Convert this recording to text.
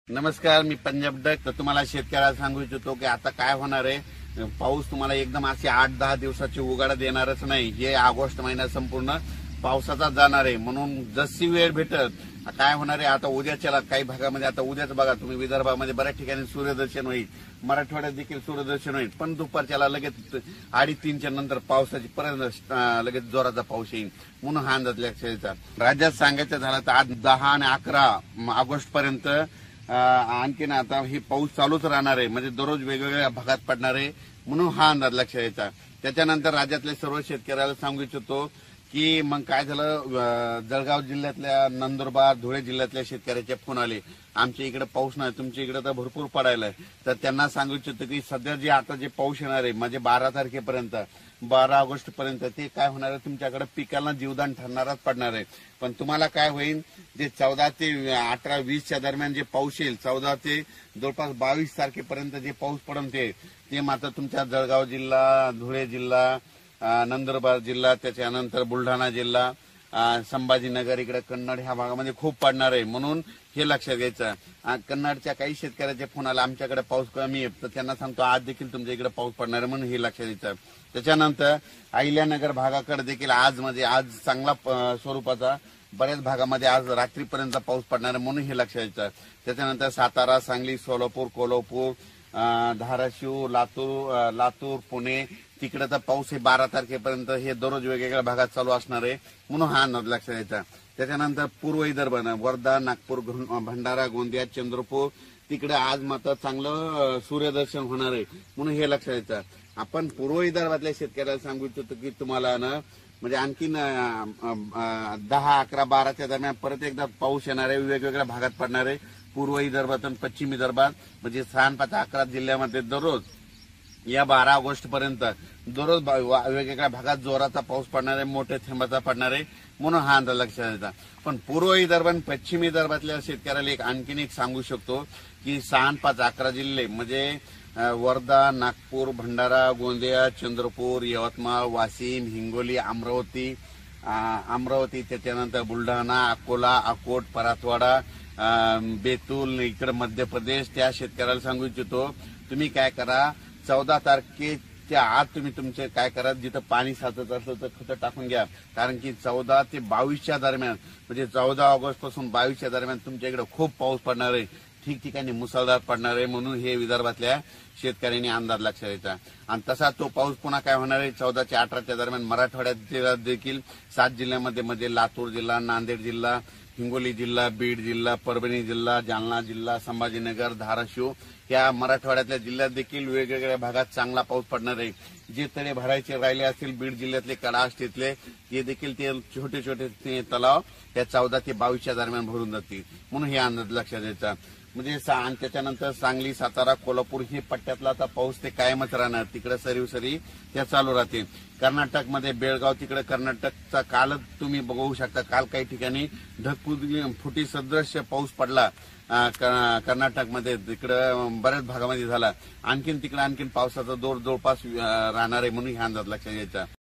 नमस्कार, मी पंजाब डक. तर तुम्हाला शेतकऱ्याला सांगू इच्छितो की आता काय होणार आहे. पाऊस तुम्हाला एकदम असे 8-10 दिवसाची उघाडा देणारच नाही. हे ऑगस्ट महिना संपूर्ण पावसाचा जाणार आहे. म्हणून जशी वेळ भेटत काय होणार आहे. आता उद्याच्याला काही भागामध्ये, आता उद्याच बघा तुम्ही, विदर्भामध्ये बऱ्याच ठिकाणी सूर्यदर्शन होईल, मराठवाड्यात देखील सूर्यदर्शन होईल. पण दुपारच्याला लगेच 2:30च्या नंतर पावसाची परत लगेच जोराचा पाऊस येईल. म्हणून हा अंदाज लक्षात घ्यायचा. राज्यात सांगायचं झालं तर आज 10 आणि 11 ऑगस्ट पर्यंत आणखीन आता ही पाऊस चालूच राहणार आहे. म्हणजे दररोज वेगवेगळ्या भागात पडणार आहे. म्हणून हा अंदाज लक्षात घ्यायचा. त्याच्यानंतर राज्यातल्या सर्व शेतकऱ्याला सांगू इच्छितो की मग काय झालं, जळगाव जिल्ह्यातल्या, नंदुरबार, धुळे जिल्ह्यातल्या शेतकऱ्याचे फोन आले, आमच्या इकडे पाऊस नाही, तुमच्या इकडे तर भरपूर पडायलाय. तर त्यांना सांगू इच्छितो की सध्या जे आता जे पाऊस येणार आहे म्हणजे 12 तारखेपर्यंत, 12 ऑगस्ट पर्यंत, ते काय होणार आहे, तुमच्याकडे पिकाला जीवदान ठरणारच पडणार आहे. पण तुम्हाला काय होईल, जे 14 ते 18, 20च्या दरम्यान जे पाऊस येईल, 14 ते जवळपास 22 तारखेपर्यंत जे पाऊस पडेल ते मात्र तुमच्या जळगाव जिल्हा, धुळे जिल्हा, नंदुरबार जिल्हा, त्याच्यानंतर बुलढाणा जिल्हा, संभाजीनगर, इकडे कन्नड ह्या भागामध्ये खूप पडणार आहे. म्हणून हे लक्षात घ्यायचं. कन्नडच्या काही शेतकऱ्याचे फोन आला, आमच्याकडे पाऊस कमी आहे, तर त्यांना सांगतो आज देखील तुमच्या इकडे पाऊस पडणार आहे. म्हणून हे लक्षात घ्यायचं. त्याच्यानंतर अहिल्यानगर भागाकडे देखील आज चांगला स्वरूपाचा बऱ्याच भागामध्ये आज रात्रीपर्यंत पाऊस पडणार आहे. म्हणून हे लक्षात घ्यायचं. त्याच्यानंतर सातारा, सांगली, सोलापूर, कोल्हापूर, धाराशिव, लातूर, पुणे, तिकडे तर पाऊस हे 12 तारखेपर्यंत हे दररोज वेगवेगळ्या भागात चालू असणार आहे. म्हणून हा अंदाज लक्षात घ्यायचा. त्याच्यानंतर पूर्व विदर्भ, वर्धा, नागपूर, भंडारा, गोंदिया, चंद्रपूर, तिकडे आज मात्र चांगलं सूर्यदर्शन होणार आहे. म्हणून हे लक्षात घ्यायचं. आपण पूर्व विदर्भातल्या शेतकऱ्याला सांगू इच्छितो की तुम्हाला ना म्हणजे आणखीन 10, 11, 12च्या दरम्यान परत एकदा पाऊस येणार आहे, वेगवेगळ्या भागात पडणार आहे. पूर्व विदर्भात आणि पश्चिम विदर्भात म्हणजे 6, 5, 11 जिल्ह्यामध्ये दररोज या 12 ऑगस्ट पर्यंत दररोज वेगवेगळ्या भागात जोराचा पाऊस पडणार आहे, मोठ्या थेंबाचा पडणार आहे. म्हणून हा अंदाज लक्षात घ्यायचा. पण पूर्व विदर्भ आणि पश्चिम विदर्भातल्या शेतकऱ्याला आणखीन एक सांगू शकतो की 6, 5, 11 जिल्हे म्हणजे वर्धा, नागपूर, भंडारा, गोंदिया, चंद्रपूर, यवतमाळ, वाशिम, हिंगोली, अमरावती, त्याच्यानंतर बुलढाणा, अकोला, अकोट, परातवाडा, बेतूल, इकडे मध्य प्रदेश, त्या शेतकऱ्याला सांगू इच्छितो तुम्ही काय करा, 14 तारखेच्या आत तुम्ही तुमचे काय करा, जिथं पाणी साचत असलं तर खतं टाकून घ्या. कारण की 14 ते 22च्या दरम्यान म्हणजे 14 ऑगस्ट पासून 22च्या दरम्यान तुमच्या इकडे खूप पाऊस पडणार आहे, ठिकठिकाणी मुसळधार पडणार आहे. म्हणून हे विदर्भातल्या शेतकऱ्यांनी अंदाज लक्षात घ्यायचा. आणि तसा तो पाऊस पुन्हा काय होणार आहे, 14 ते 18च्या दरम्यान मराठवाड्यात देखील 7 जिल्ह्यामध्ये लातूर जिल्हा, नांदेड जिल्हा, हिंगोली जिल्हा, बीड जिल्हा, परभणी जिल्हा, जालना जिल्हा, संभाजीनगर, धाराशिव या मराठवाड्यातल्या जिल्ह्यात देखील वेगवेगळ्या भागात चांगला पाऊस पडणार आहे. जे तळे भरायचे राहिले असतील बीड जिल्ह्यातले, कडाष्टीतले, ते देखील ते छोटे छोटे तलाव त्या 14 ते 22च्या दरम्यान भरून जातील. म्हणून हे अंदाज लक्षात द्यायचा. म्हणजे त्याच्यानंतर सांगली, सातारा, कोल्हापूर ही पट्ट्यातला आता पाऊस ते कायमच राहणार. तिकडे सरी त्या चालू राहतील. कर्नाटकमध्ये बेळगाव, तिकडे कर्नाटकचा कालच तुम्ही बघू शकता, काल काही ठिकाणी ढगफुटी सदृश पाऊस पडला कर्नाटकमध्ये, तिकडं बऱ्याच भागामध्ये झाला. आणखीन पावसाचा जोर जवळपास राहणार आहे. म्हणून हा अंदाज लक्षात घ्यायचा.